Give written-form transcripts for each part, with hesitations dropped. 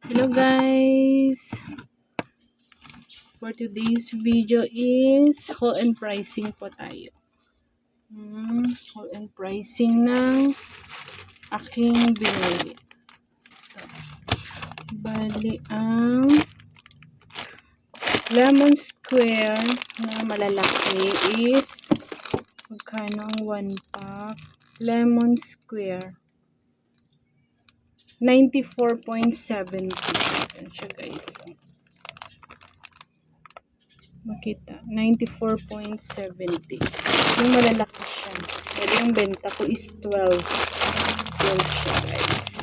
Hello guys! For today's video is haul and pricing po tayo. Haul and pricing ng aking binili. Bali ang lemon square na malalaki is magkano ang 1 pack? Lemon square 94.70. Yan siya guys. Makita, 94.70. Yung malalaki siya. Pero yung benta ko is 12. 12 siya guys.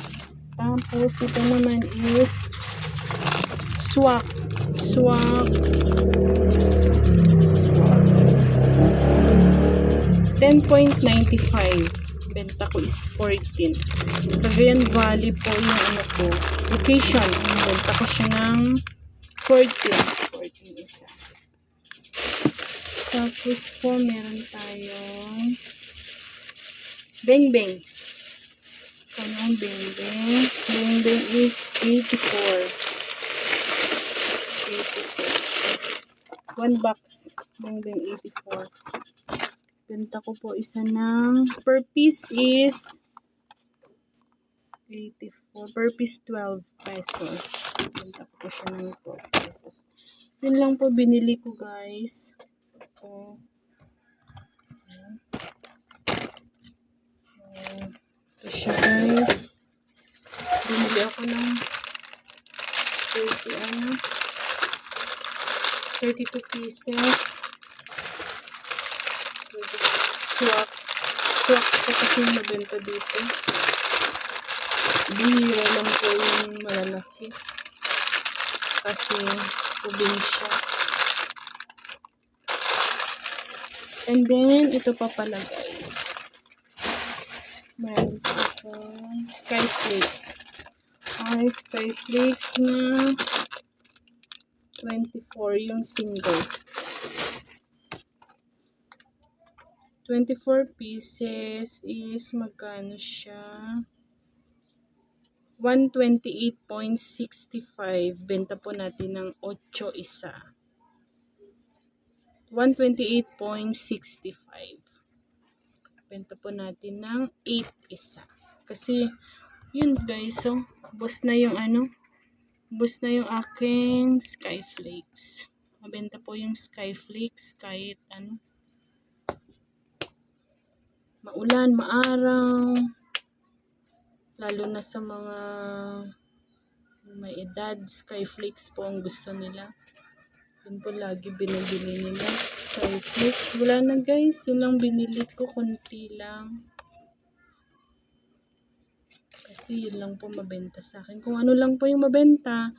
Tapos ito naman is swak. 10.95. Benta ko is 14. Cagayan Valley po yung ano ko. Location. Benta ko siya ng 14 isa. Tapos po, meron tayong Beng-Beng. Kanong Beng-Beng? Beng-Beng is 84. 1 box. Beng-Beng 84. Benta ko po isa ng per piece is 84. Per piece 12 pesos. Benta ko po siya ng 12 pesos. Yun lang po binili ko guys. Ito siya guys. Bumili ako ng 32 pieces. Swak po kasi mabenta dito. Bihira lang po yung malalaki. Kasi probinsya. And then, ito pa pala guys. Meron po Sky Flakes. Sky Flakes na 24 yung singles. 24 pieces is magkano siya? 128.65. Benta po natin ng 8 isa. 128.65. Benta po natin ng 8 isa. Kasi, yun guys, so, bus na yung aking Sky Flakes. Mabenta po yung Sky Flakes kahit maulan, maaraw, lalo na sa mga may edad, Sky Flakes po ang gusto nila. Yun po lagi binibili nila. Sky Flakes. Wala na guys. Yun lang binili ko. Konti lang. Kasi yun lang po mabenta sa akin. Kung ano lang po yung mabenta,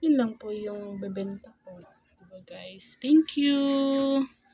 yun lang po yung bebenta ko. Diba guys? Thank you!